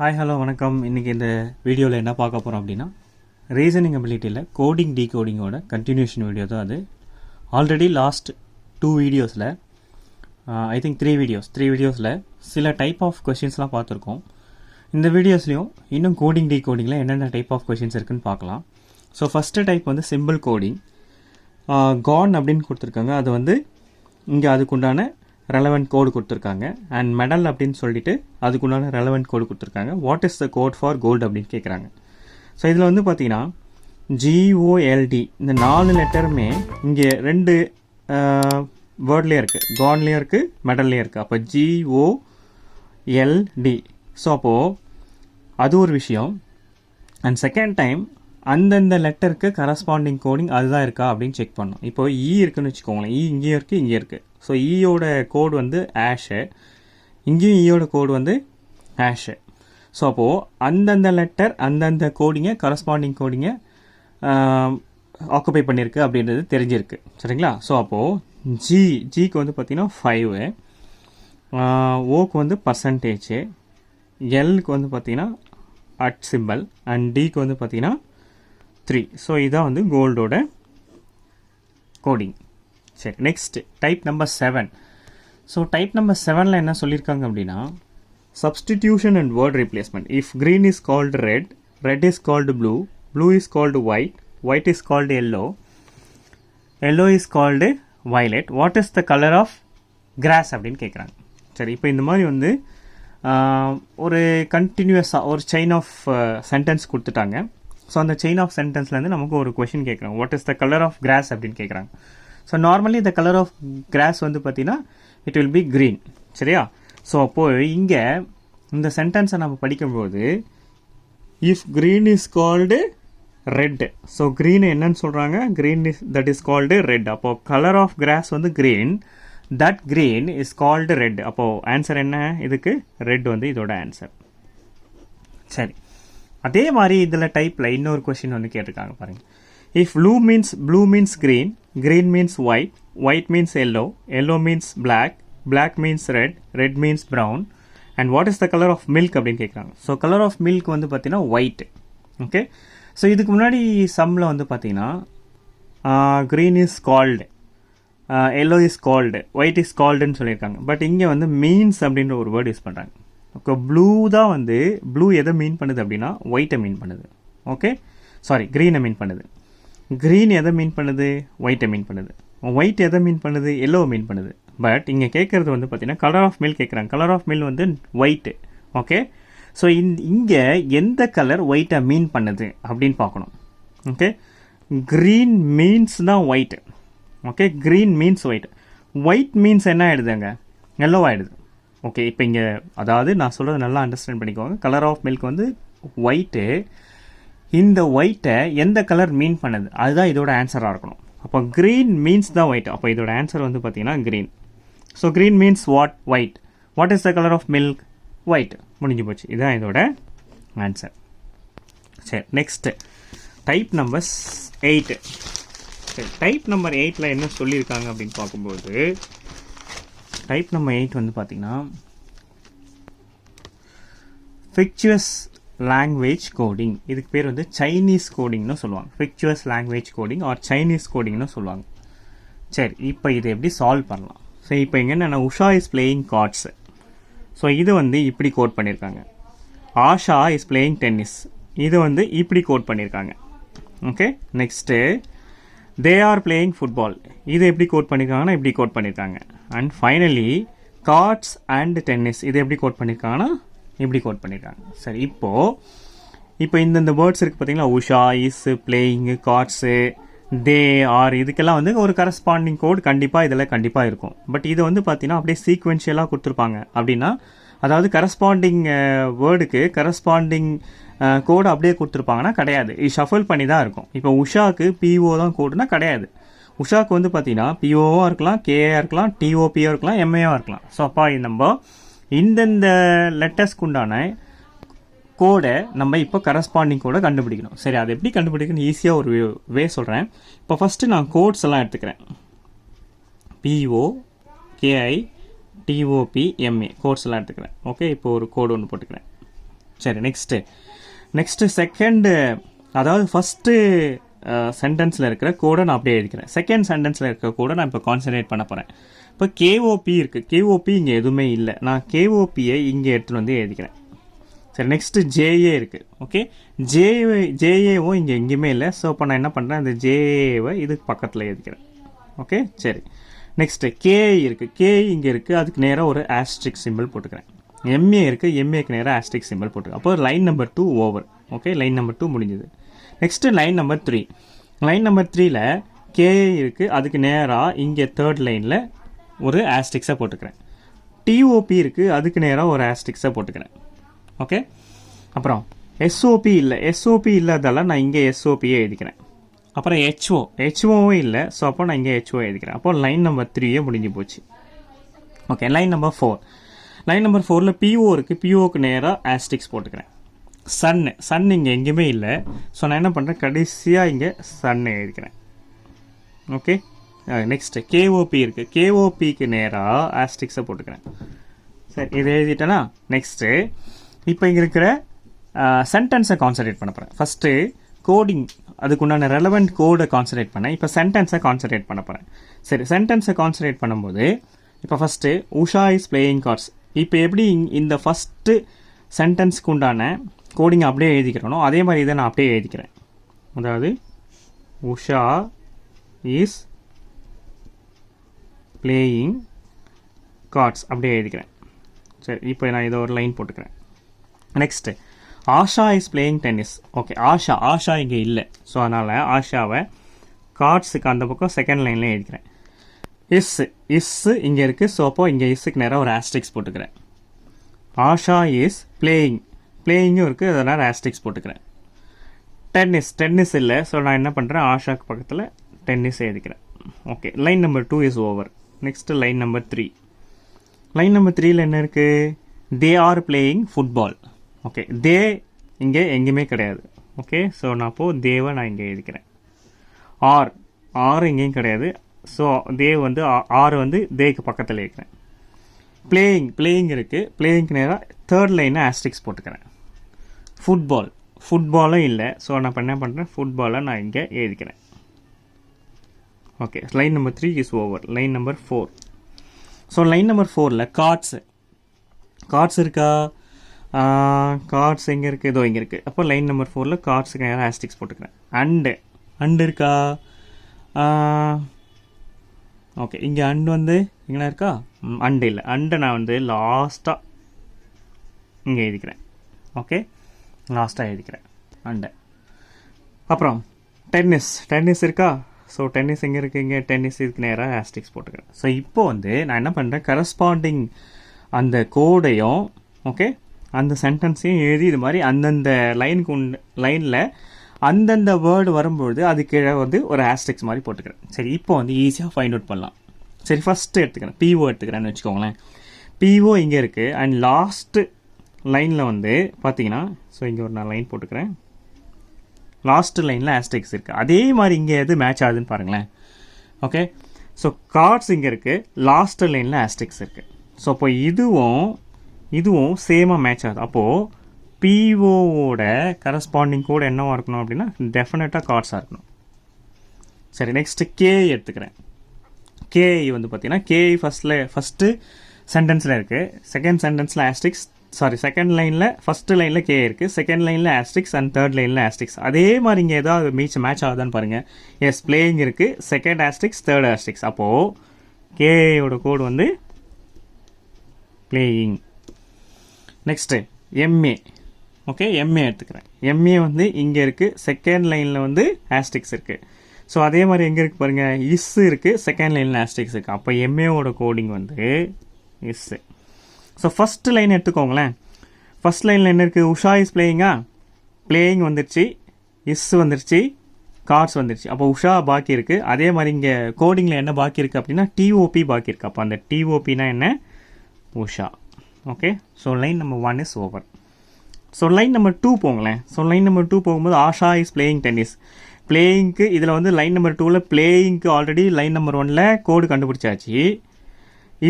Hi hello வணக்கம். இன்றைக்கி இந்த வீடியோவில் என்ன பார்க்க போகிறோம் அப்படின்னா ரீசனிங் அபிலிட்டியில் கோடிங் டீகோடிங்கோட கண்டினியூஷன் வீடியோ தான் அது. ஆல்ரெடி லாஸ்ட் 2 வீடியோஸில் ஐ திங்க் 3 வீடியோஸில் சில டைப் ஆஃப் கொஷின்ஸ்லாம் பார்த்துருக்கோம். இந்த வீடியோஸ்லையும் இன்னும் கோடிங் டீகோடிங்கில் என்னென்ன டைப் ஆஃப் கொஷின்ஸ் இருக்குதுன்னு பார்க்கலாம். ஸோ ஃபஸ்ட்டு டைப் வந்து சிம்பிள் கோடிங். கான் அப்படின்னு கொடுத்துருக்காங்க. அது வந்து இங்கே அதுக்குண்டான ரெலவெண்ட் கோடு கொடுத்துருக்காங்க. அண்ட் மெடல் அப்படின்னு சொல்லிட்டு அதுக்குண்டான ரெலவெண்ட் கோடு கொடுத்துருக்காங்க. What is the code for cold அப்படின்னு கேட்குறாங்க. ஸோ இதில் வந்து பார்த்தீங்கன்னா GOLD இந்த 4 லெட்டருமே இங்கே 2 வேர்ட்லேயே இருக்குது. கான்லேயும் இருக்குது, மெடல்லையும் இருக்குது. அப்போ GOLD. ஸோ அப்போது அது ஒரு விஷயம். அண்ட் செகண்ட் டைம் அந்தந்த லெட்டருக்கு கரஸ்பாண்டிங் கோடிங் அதுதான் இருக்கா அப்படின்னு செக் பண்ணணும். இப்போ இருக்குன்னு வச்சுக்கோங்களேன். இங்கேயும் இருக்குது, இங்கேயும் இருக்குது. ஸோ ஈயோட கோடு வந்து ஆஷு, இங்கேயும் ஈயோட கோடு வந்து ஆஷு. ஸோ அப்போது அந்தந்த லெட்டர் அந்தந்த கோடிங்கை கரஸ்பாண்டிங் கோடிங்கை ஆக்குபை பண்ணியிருக்கு அப்படின்றது தெரிஞ்சிருக்கு. சரிங்களா? ஸோ அப்போது ஜிக்கு வந்து பார்த்திங்கன்னா 5, ஓக்கு வந்து பர்சன்டேஜு, எல்லுக்கு வந்து பார்த்திங்கன்னா அட் சிம்பிள், அண்ட் டிக்கு வந்து பார்த்திங்கன்னா 3. ஸோ இதான் வந்து கோல்டோட கோடிங். சரி, next type number 7. So type number 7ல் என்ன சொல்லியிருக்காங்க அப்படின்னா substitution and word replacement. If green is called red, red is called blue, blue is called white, white is called yellow, yellow is called violet, what is the colour of grass அப்படின்னு கேட்குறாங்க. சரி, இப்போ இந்த மாதிரி வந்து ஒரு கண்டினியூஸாக ஒரு செயின் ஆஃப் சென்டென்ஸ் கொடுத்துட்டாங்க. ஸோ அந்த செயின் ஆஃப் சென்டென்ஸ்லேருந்து நமக்கு ஒரு கொஷின் கேட்குறாங்க. What is the colour of grass அப்படின்னு கேட்குறாங்க. So normally the colour of grass வந்து பார்த்தீங்கன்னா இட் வில் பி க்ரீன். சரியா? ஸோ அப்போது இங்கே இந்த சென்டென்ஸை நம்ம படிக்கும்போது if green is called red, so green என்னன்னு சொல்கிறாங்க? Green is that is called red. அப்போது கலர் ஆஃப் கிராஸ் வந்து green, that green is called red. அப்போது ஆன்சர் என்ன? இதுக்கு ரெட் வந்து இதோட ஆன்சர். சரி, அதே மாதிரி இதில் டைப்பில் இன்னொரு கொஷின் வந்து கேட்டிருக்காங்க பாருங்கள். If blue means green, green means white, white means yellow, yellow means black, black means red, red means brown, and what is the color of milk அப்படின்னு கேட்குறாங்க. ஸோ கலர் ஆஃப் மில்க் வந்து பார்த்தீங்கன்னா white. Okay, so இதுக்கு முன்னாடி சம்மில் வந்து பார்த்தீங்கன்னா green is called, yellow is called, white is கால்டுன்னு சொல்லியிருக்காங்க. பட் இங்கே வந்து மீன்ஸ் அப்படின்ற ஒரு வேர்டு யூஸ் பண்ணுறாங்க. ஓகே, ப்ளூ தான் வந்து ப்ளூ எதை மீன் பண்ணுது அப்படின்னா ஒயிட்டை மீன் பண்ணுது. ஓகே, சாரி, க்ரீனை மீன் பண்ணுது. க்ரீன் எதை மீன் பண்ணுது? ஒயிட்டை மீன் பண்ணுது. ஒயிட் எதை மீன் பண்ணுது? எல்லோவை மீன் பண்ணுது. பட் இங்கே கேட்குறது வந்து பார்த்தீங்கன்னா கலர் ஆஃப் மில்க் கேட்குறாங்க. கலர் ஆஃப் மில்க் வந்து ஒயிட்டு. ஓகே, ஸோ இங்கே எந்த கலர் ஒயிட்டை மீன் பண்ணுது அப்படின்னு பார்க்கணும். ஓகே, க்ரீன் மீன்ஸ் தான் white. Okay, green means white. White means என்ன ஆகிடுதுங்க? எல்லோ ஆகிடுது. ஓகே, இப்போ இங்கே அதாவது நான் சொல்கிறது நல்லா அண்டர்ஸ்டாண்ட் பண்ணிக்கோங்க. கலர் ஆஃப் மில்க் வந்து ஒயிட்டு. இந்த ஒயிட்டை எந்த கலர் மீன் பண்ணுது? அதுதான் இதோட ஆன்சராக இருக்கணும். அப்போ க்ரீன் மீன்ஸ் தான் ஒயிட். அப்போ இதோட ஆன்சர் வந்து பார்த்தீங்கன்னா green. So green means what? White. What is the colour of milk? White. முடிஞ்சு போச்சு. இதுதான் இதோட ஆன்சர். சரி, நெக்ஸ்ட்டு டைப் நம்பர் 8. சரி, டைப் நம்பர் 8ல் என்ன சொல்லியிருக்காங்க அப்படின்னு பார்க்கும்போது டைப் நம்பர் 8 வந்து பார்த்தீங்கன்னா ஃபிக்சுவஸ் லாங்குவேஜ் கோடிங். இதுக்கு பேர் வந்து சைனீஸ் கோடிங்னு சொல்லுவாங்க. ஃபிக்சுவஸ் லாங்குவேஜ் கோடிங் ஆர் சைனீஸ் கோடிங்னு சொல்லுவாங்க. சரி, இப்போ இதை எப்படி சால்வ் பண்ணலாம்? ஸோ இப்போ இங்கே என்னென்ன Usha is playing cards. So இது வந்து இப்படி கோட் பண்ணியிருக்காங்க. Asha is playing tennis. இது வந்து இப்படி கோட் பண்ணியிருக்காங்க. Okay, next they are playing football. இது எப்படி கோட் பண்ணியிருக்காங்கன்னா இப்படி கோட் பண்ணியிருக்காங்க. And finally cards and tennis இது எப்படி கோட் பண்ணியிருக்காங்கன்னா இப்படி கோட் பண்ணியிருக்காங்க. சரி, இப்போ இந்தந்த வேர்ட்ஸ் இருக்குது பார்த்தீங்களா? Usha, is, playing, cards, they, are, இதுக்கெல்லாம் வந்து ஒரு கரஸ்பாண்டிங் கோட் கண்டிப்பாக இதில் கண்டிப்பாக இருக்கும். பட் இது வந்து பார்த்தீங்கன்னா அப்படியே சீக்வென்ஷியலாக கொடுத்துருப்பாங்க. அப்படின்னா அதாவது கரஸ்பாண்டிங் வேர்டுக்கு கரஸ்பாண்டிங் கோடு அப்படியே கொடுத்துருப்பாங்கன்னா கிடையாது. இது ஷஃபிள் பண்ணி தான் இருக்கும். இப்போ உஷாவுக்கு PO தான் கோடுனா கிடையாது. உஷாவுக்கு வந்து பார்த்தீங்கன்னா POவாக இருக்கலாம், KA இருக்கலாம், TOPயாக இருக்கலாம், MAவாக இருக்கலாம். ஸோ அப்பா நம்ம இந்தந்த லெட்டர்ஸ்க்கு உண்டான கோடை நம்ம இப்போ கரஸ்பாண்டிங் கோடை கண்டுபிடிக்கணும். சரி, அதை எப்படி கண்டுபிடிக்கணும்? ஈஸியாக ஒரு வே சொல்கிறேன். இப்போ ஃபஸ்ட்டு நான் கோட்ஸ் எல்லாம் எடுத்துக்கிறேன். PO, KI, TOP, MA codes எல்லாம் எடுத்துக்கிறேன். ஓகே, இப்போ ஒரு கோடு ஒன்று போட்டுக்கிறேன். சரி நெக்ஸ்ட்டு செகண்டு, அதாவது ஃபஸ்ட்டு சென்டென்ஸில் இருக்கிற கோடை நான் அப்படியே எழுதிக்கிறேன். செகண்ட் சென்டென்ஸில் இருக்கிற கோடை நான் இப்போ கான்சன்ட்ரேட் பண்ண போகிறேன். இப்போ கேஓபி இருக்குது, கேஓபி இங்கே எதுவுமே இல்லை, நான் கேஓபியை இங்கே எடுத்துகிட்டு வந்து எழுதிக்கிறேன். சரி, நெக்ஸ்ட்டு ஜேஏ இருக்குது. ஓகே, ஜேஏவும் இங்கே எங்கேயுமே இல்லை. ஸோ இப்போ நான் என்ன பண்ணுறேன், அந்த ஜேஏவை இதுக்கு பக்கத்தில் எழுதிக்கிறேன். ஓகே, சரி. நெக்ஸ்ட்டு கேஐ இருக்குது, கேஐ இங்கே இருக்குது, அதுக்கு நேராக ஒரு ஆஸ்ட்ரிக் சிம்பிள் போட்டுக்கிறேன். எம்ஏ இருக்குது, எம்ஏக்கு நேராக ஆஸ்ட்ரிக் சிம்பிள் போட்டுக்கிறேன். அப்போ line number 2 over. Okay, line number 2 முடிஞ்சது. Next line number 3. Line number 3ல் கேஐ இருக்குது, அதுக்கு நேராக இங்கே தேர்ட் லைனில் ஒரு ஆஸ்ட்ரிக்ஸை போட்டுக்கிறேன். டிஓபி இருக்குது, அதுக்கு நேராக ஒரு ஆஸ்ட்ரிக்ஸை போட்டுக்கிறேன். ஓகே, அப்புறம் எஸ்ஓபி இல்லை, எஸ்ஓபி இல்லாதால நான் இங்கே எஸ்ஓபியை எழுதிக்கிறேன். அப்புறம் ஹெச்ஓவும் இல்லை, ஸோ அப்போ நான் இங்கே ஹெச்ஓ எழுதிக்கிறேன். அப்போ லைன் நம்பர் 3 முடிஞ்சு போச்சு. Okay, line number 4. Line number 4ல் பிஓ இருக்குது, பிஓக்கு நேராக ஆஸ்ட்ரிக்ஸ் போட்டுக்கிறேன். சன் இங்கே எங்கேயுமே இல்லை, ஸோ நான் என்ன பண்ணுறேன், கடைசியாக இங்கே சன் எழுதிக்கிறேன். ஓகே, நெக்ஸ்ட்டு கேஓபி இருக்குது, கேஓபிக்கு நேராக ஆஸ்ட்ரிக்ஸை போட்டுக்கிறேன். சரி, இதை எழுதிட்டேன்னா நெக்ஸ்ட்டு இப்போ இங்கே இருக்கிற சென்டென்ஸை கான்சன்ட்ரேட் பண்ண போகிறேன். ஃபஸ்ட்டு கோடிங், அதுக்குண்டான ரெலவெண்ட் கோடை கான்சன்ட்ரேட் பண்ணேன். இப்போ சென்டென்ஸை கான்சன்ட்ரேட் பண்ண போகிறேன். சரி, சென்டென்ஸை கான்சன்ட்ரேட் பண்ணும்போது இப்போ first Usha is playing cards. இப்போ எப்படி இந்த ஃபஸ்ட்டு சென்டென்ஸ்க்கு உண்டான கோடிங் அப்படியே எழுதிக்கிறனோ அதே மாதிரி இதை நான் அப்படியே எழுதிக்கிறேன். அதாவது உஷா இஸ் பிளேயிங் கார்ட்ஸ் அப்படியே எழுதிக்கிறேன். சரி, இப்போ நான் இதை ஒரு லைன் போட்டுக்கிறேன். Next Asha is playing tennis. Okay, Asha இங்கே இல்லை, ஸோ அதனால் ஆஷாவை கார்ட்ஸுக்கு அந்த பக்கம் செகண்ட் லைனில் எழுதிக்கிறேன். இஸ்ஸு இங்கே இருக்குது, ஸோ அப்போ இங்கே இஸ்ஸுக்கு நேராக ஒரு ஆஸ்ட்ரிக்ஸ் போட்டுக்கிறேன். ஆஷா இஸ் பிளேயிங்கும் இருக்குது, அதனால் ஆஸ்ட்ரிக்ஸ் போட்டுக்கிறேன். டென்னிஸ் இல்லை, ஸோ நான் என்ன பண்ணுறேன், ஆஷாக்கு பக்கத்தில் டென்னிஸ் எழுதிக்கிறேன். Okay, line number 2 is over. Next line number 3. Line number 3ல் என்ன இருக்குது, they are playing football. Okay, they இங்கே எங்கேயுமே கிடையாது. ஓகே, ஸோ நான் அப்போது தேவை நான் இங்கே எழுதிக்கிறேன். ஆர் எங்கேயும் கிடையாது, ஸோ தேவ் வந்து ஆர் வந்து தேக்கு பக்கத்தில் இருக்கிறேன். பிளேயிங் இருக்குது, பிளேயிங்க்கு நேராக தேர்ட் லைனை ஆஸ்ட்ரிக்ஸ் போட்டுக்கிறேன். ஃபுட்பாலும் இல்லை, ஸோ நான் என்ன பண்ணுறேன், ஃபுட்பாலை நான் இங்கே எழுதிக்கிறேன். Okay, line number 3 is over. Line number 4. So line number 4ல் கார்ட்ஸ் இருக்கா, கார்ட்ஸ் எங்கே இருக்குது, இதோ இங்கே இருக்குது. அப்போ லைன் நம்பர் 4ல் கார்ட்ஸுக்கு நேராக ஆஸ்ட்ரிக்ஸ் போட்டுக்கிறேன். அண்டு இருக்கா, ஓகே, இங்கே அண்டு வந்து எங்கே இருக்கா, அண்டு இல்லை, அண்டை நான் வந்து லாஸ்ட்டாக இங்கே எழுதிக்கிறேன். ஓகே, லாஸ்ட்டாக எழுதிக்கிறேன் அண்டை. அப்புறம் டென்னிஸ் இருக்கா, ஸோ டென்னிஸ் எங்கே இருக்குது, இங்கே டென்னிஸ் இதுக்கு நேராக ஆஸ்ட்ரிக்ஸ் போட்டுக்கிறேன். ஸோ இப்போ வந்து நான் என்ன பண்ணுறேன், கரஸ்பாண்டிங் அந்த கோடையும் ஓகே அந்த சென்டென்ஸையும் எழுதி இது மாதிரி அந்தந்த லைனில் அந்தந்த வேர்டு வரும்பொழுது அது கீழே வந்து ஒரு ஆஸ்ட்ரிக்ஸ் மாதிரி போட்டுக்கிறேன். சரி, இப்போ வந்து ஈஸியாக ஃபைண்ட் அவுட் பண்ணலாம். சரி, ஃபஸ்ட்டு எடுத்துக்கிறேன், பிஓ எடுத்துக்கிறேன்னு வச்சுக்கோங்களேன். பிஓ இங்கே இருக்குது, அண்ட் லாஸ்ட்டு லைனில் வந்து பார்த்தீங்கன்னா, ஸோ இங்கே ஒரு நான் லைன் போட்டுக்கிறேன். லாஸ்ட்டு லைனில் ஆஸ்ட்ரிக்ஸ் இருக்குது, அதே மாதிரி இங்கே எது மேட்ச் ஆகுதுன்னு பாருங்களேன். ஓகே, ஸோ கார்ட்ஸ் இங்கே இருக்குது, லாஸ்ட்டு லைனில் ஆஸ்ட்ரிக்ஸ் இருக்குது. ஸோ அப்போ இதுவும் சேமாக மேட்ச் ஆகுது. அப்போது பிஓவோட கரஸ்பாண்டிங் கோடு என்னவாக இருக்கணும் அப்படின்னா டெஃபினட்டாக கார்ட்ஸாக இருக்கணும். சரி, நெக்ஸ்ட்டு கேஐ எடுத்துக்கிறேன். கேஐ வந்து பார்த்தீங்கன்னா கேஐ ஃபஸ்ட்டு சென்டென்ஸில் இருக்குது, செகண்ட் சென்டென்ஸில் ஆஸ்ட்ரிக்ஸ், செகண்ட் லைனில் ஃபஸ்ட்டு லைனில் கே இருக்குது, செகண்ட் லைனில் ஆஸ்ட்ரிக்ஸ் அண்ட் தேர்ட் லைனில் ஆஸ்ட்ரிக்ஸ். அதே மாதிரி இங்கே ஏதாவது மேட்ச் ஆகுதான்னு பாருங்கள். எஸ், பிளேயிங் இருக்குது, செகண்ட் ஆஸ்ட்ரிக்ஸ், தேர்ட் ஆஸ்ட்ரிக்ஸ். அப்போது கேஐயோட கோடு வந்து playing. Next MA. Okay, MA எடுத்துக்கிறேன். எம்ஏ வந்து இங்கே இருக்குது, செகண்ட் லைனில் வந்து ஆஸ்ட்ரிக்ஸ் இருக்குது. ஸோ அதே மாதிரி எங்கே இருக்குது பாருங்கள், இஸ்ஸு இருக்குது, செகண்ட் லைனில் ஆஸ்ட்ரிக்ஸ் இருக்குது. அப்போ எம்ஏவோட கோடிங் வந்து இஸ்ஸு. ஸோ ஃபஸ்ட்டு லைன் எடுத்துக்கோங்களேன். ஃபஸ்ட் லைனில் என்ன இருக்குது, உஷா இஸ் பிளேயிங் வந்துருச்சு, இஸ் வந்துருச்சு, கார்ட்ஸ் வந்துருச்சு. அப்போ உஷா பாக்கி இருக்குது. அதே மாதிரி இங்கே கோடிங்கில் என்ன பாக்கி இருக்குது அப்படின்னா டிஓபி பாக்கி இருக்குது. அப்போ அந்த டிஓபினா என்ன, Usha. Okay, so line number 1 is over. So line number 2 போங்களேன். ஸோ லைன் நம்பர் 2 போகும்போது ஆஷா இஸ் பிளேயிங் டென்னிஸ். பிளேயிங்க்கு இதில் வந்து லைன் நம்பர் 2ல் பிளேயிங்க்கு ஆல்ரெடி லைன் நம்பர் 1ல் கோடு கண்டுபிடிச்சாச்சு.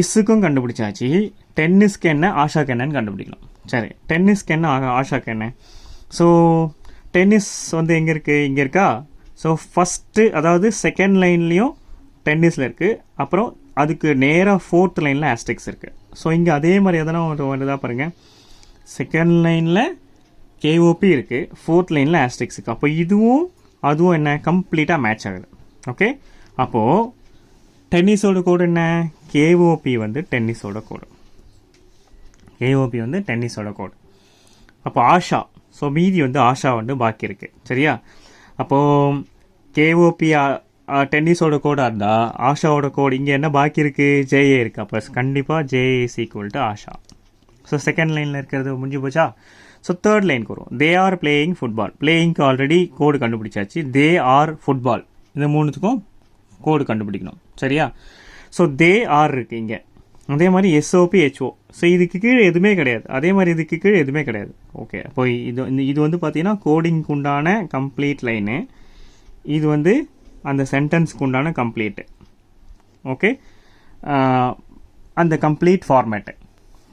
இஸ்ஸுக்கும் கண்டுபிடிச்சாச்சு. டென்னிஸ்க்கு என்ன ஆஷாக்கு என்னன்னு கண்டுபிடிக்கலாம். சரி, டென்னிஸ்க்கு என்ன ஆஷாக்கு என்ன? ஸோ டென்னிஸ் வந்து எங்கே இருக்குது? இங்கே இருக்கா? ஸோ ஃபஸ்ட்டு அதாவது செகண்ட் லைன்லேயும் டென்னிஸில் இருக்குது. அப்புறம் அதுக்கு நேராக ஃபோர்த் லைனில் ஆஸ்டெக்ஸ் இருக்குது. ஸோ இங்கே அதே மாதிரி எதனா ஒரு வருதா பாருங்கள். செகண்ட் லைனில் கேஓபி இருக்குது, ஃபோர்த் லைனில் ஆஸ்டெக்ஸ் இருக்குது. அப்போ இதுவும் அதுவும் என்ன கம்ப்ளீட்டாக மேட்ச் ஆகுது. ஓகே, அப்போது டென்னிஸோட கோடு என்ன? கேஓபி வந்து டென்னிஸோட கோடு. கேஓபி வந்து டென்னிஸோட கோடு. அப்போ ஆஷா, ஸோ மீதி வந்து ஆஷா வந்து பாக்கி இருக்குது. சரியா? அப்போது கேஓபி டென்னிஸோட கோடாக இருந்தால் ஆஷாவோட கோடு இங்கே என்ன பாக்கி இருக்குது? ஜேஏ இருக்குது. அப்போ கண்டிப்பாக J A is equal to Asha. So second லைனில் இருக்கிறது முடிஞ்சு போச்சா? ஸோ தேர்ட் லைனுக்கு வரும். They are playing football. பிளேயிங்க்கு ஆல்ரெடி கோடு கண்டுபிடிச்சாச்சு. தே ஆர் ஃபுட்பால், இந்த மூணுத்துக்கும் கோடு கண்டுபிடிக்கணும். சரியா? ஸோ தே ஆர் இருக்குது இங்கே. அதே மாதிரி எஸ்ஓபி ஹெச்ஓ. ஸோ இதுக்கு கீழே எதுவுமே கிடையாது. அதே மாதிரி இதுக்கு கீழே எதுவுமே கிடையாது. ஓகே, அப்போ இது வந்து பார்த்தீங்கன்னா கோடிங்க்கு உண்டான கம்ப்ளீட் லைனு. இது வந்து அந்த சென்டென்ஸ்க்கு உண்டான கம்ப்ளீட்டு. ஓகே, அந்த கம்ப்ளீட் ஃபார்மேட்டு.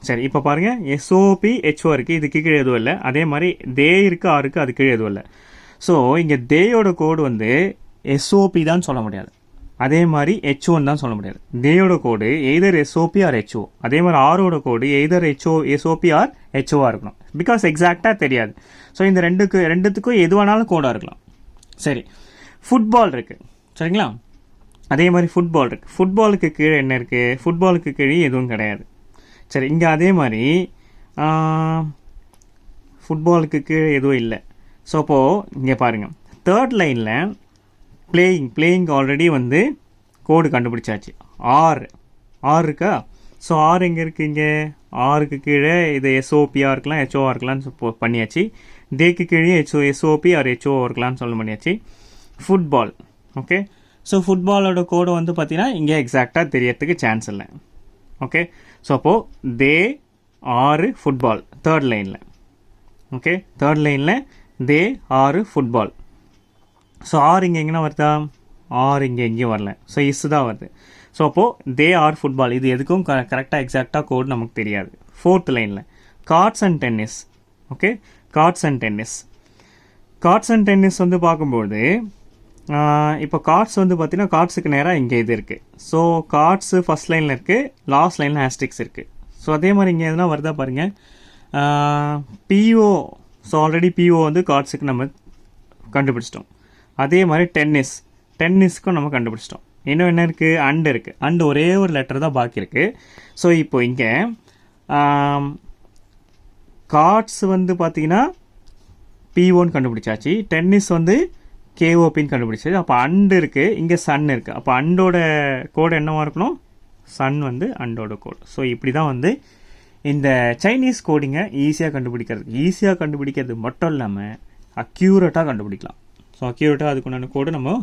சரி, இப்போ பாருங்கள், எஸ்ஓபி ஹெச்ஓ இருக்குது, இதுக்கு கீழே எதுவும் இல்லை. அதே மாதிரி தே இருக்குது, ஆர் இருக்குது, அது கீழே எதுவும் இல்லை. ஸோ இங்கே தேயோட கோடு வந்து எஸ்ஓபி தான் சொல்ல முடியாது. அதே மாதிரி ஹெச்ஓன்னு தான் சொல்ல முடியாது. தேயோட கோடு எய்தர் எஸ்ஓபி ஆர் ஹெச்ஓ. அதே மாதிரி ஆரோட கோடு எய்தர் எஸ்ஓபி ஆர் ஹெச்ஓவாக இருக்கணும். பிகாஸ் எக்ஸாக்டாக தெரியாது. ஸோ இந்த ரெண்டுத்துக்கும் எது வேணாலும் கோடாக இருக்கலாம். சரி, ஃபுட்பால் இருக்குது. சரிங்களா? அதே மாதிரி ஃபுட்பால் இருக்குது. ஃபுட்பாலுக்கு கீழே என்ன இருக்குது? ஃபுட்பாலுக்கு கீழே எதுவும் கிடையாது. சரி, இங்கே அதே மாதிரி ஃபுட்பாலுக்கு கீழே எதுவும் இல்லை. ஸோ அப்போது இங்கே பாருங்கள், தேர்ட் லைனில் பிளேயிங் ஆல்ரெடி வந்து கோடு கண்டுபிடிச்சாச்சு. ஆர் இருக்கா? ஸோ ஆர் எங்கே இருக்குது? இங்கே ஆருக்கு கீழே இது எஸ்ஓபியாக இருக்கலாம், ஹெச்ஓஆர் இருக்கலாம்னு பண்ணியாச்சு. தேக்கு கீழே எஸ்ஓபி ஆர் ஹெச்ஓ இருக்கலாம்னு சொல்ல பண்ணியாச்சு. ஃபுட்பால். ஓகே, ஸோ ஃபுட்பாலோட கோடு வந்து பார்த்தீங்கன்னா இங்கே எக்ஸாக்டாக தெரியறதுக்கு சான்ஸ் இல்லை. ஓகே, ஸோ அப்போது தே ஆறு ஃபுட்பால் தேர்ட் லைனில். ஓகே, தேர்ட் லைனில் தே ஆறு ஃபுட்பால். ஸோ ஆர் இங்கே எங்கன்னா வருதா? ஆர் இங்கே எங்கேயும் வரல. ஸோ இஸ் தான் வருது. ஸோ அப்போது தே ஆர் ஃபுட்பால். இது எதுக்கும் கரெக்டாக எக்ஸாக்டாக கோடு நமக்கு தெரியாது. ஃபோர்த் லைனில் cards and tennis. Okay, cards and tennis வந்து பார்க்கும்போது இப்போ கார்ட்ஸ் வந்து பார்த்தீங்கன்னா கார்ட்ஸுக்கு நேராக இங்கே இது இருக்குது. ஸோ கார்ட்ஸு ஃபஸ்ட் லைனில் இருக்குது, லாஸ்ட் லைனில் ஹேஷ்டிக்ஸ் இருக்குது. ஸோ அதே மாதிரி இங்கே எதுனா வருதா பாருங்கள். பிஓ. ஸோ ஆல்ரெடி பிஓ வந்து கார்ட்ஸுக்கு நம்ம கண்டுபிடிச்சிட்டோம். அதே மாதிரி டென்னிஸ்க்கும் நம்ம கண்டுபிடிச்சிட்டோம். இன்னும் என்ன இருக்குது? அண்டு இருக்குது. அண்டு ஒரே ஒரு லெட்டர் தான் பாக்கி இருக்குது. ஸோ இப்போ இங்கே கார்ட்ஸ் வந்து பார்த்தீங்கன்னா பிஓன்னு கண்டுபிடிச்சாச்சு. டென்னிஸ் வந்து கேஓபின்னு கண்டுபிடிச்சாச்சு. அப்போ அண்டு இருக்குது, இங்கே சன் இருக்குது. அப்போ அண்டோட கோடு என்னவாக இருக்கணும்? சன் வந்து அண்டோட கோடு. ஸோ இப்படி தான் வந்து இந்த சைனீஸ் கோடிங்கை ஈஸியாக கண்டுபிடிக்கிறது மட்டும் இல்லாமல் அக்யூரேட்டாக கண்டுபிடிக்கலாம். ஸோ அக்யூரேட்டாக அதுக்குண்டான கோடு நம்ம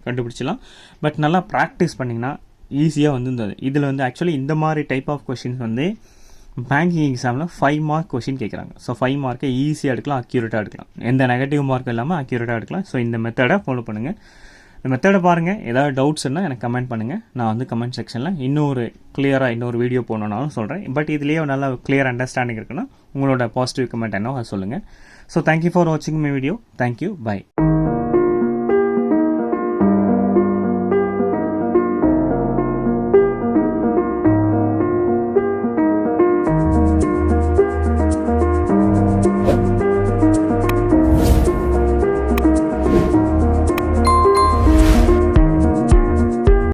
கண்டுபிடிச்சிடலாம். பட் நல்லா ப்ராக்டிஸ் பண்ணிங்கன்னா ஈஸியாக வந்து இதில் வந்து ஆக்சுவலி இந்த மாதிரி டைப் ஆஃப் கொஷின்ஸ் வந்து பேங்கிங் எக்ஸாமில் 5 மார்க் கொஷின் கேட்குறாங்க. ஸோ 5 மார்க்கை ஈஸியாக எடுக்கலாம், அக்யூரேட்டாக எடுக்கலாம். எந்த நெகட்டிவ் மார்க்கும் இல்லாமல் அக்யூரேட்டாக எடுக்கலாம். ஸோ இந்த மெத்தடை ஃபாலோ பண்ணுங்கள். இந்த மெத்தடை பாருங்கள். ஏதாவது டவுட்ஸ் இருந்தால் எனக்கு கமெண்ட் பண்ணுங்கள். நான் வந்து கமெண்ட் செக்ஷனில் இன்னொரு வீடியோ போடணுன்னாலும் சொல்கிறேன். பட் இதுலேயே நல்லா கிளியர் அண்டர்ஸ்டாண்டிங் இருக்குன்னா உங்களோட பாசிட்டிவ் கமெண்ட் என்னவோ அதை சொல்லுங்கள். ஸோ தேங்க்யூ ஃபார் வாட்சிங் மை வீடியோ. தேங்க்யூ. பை.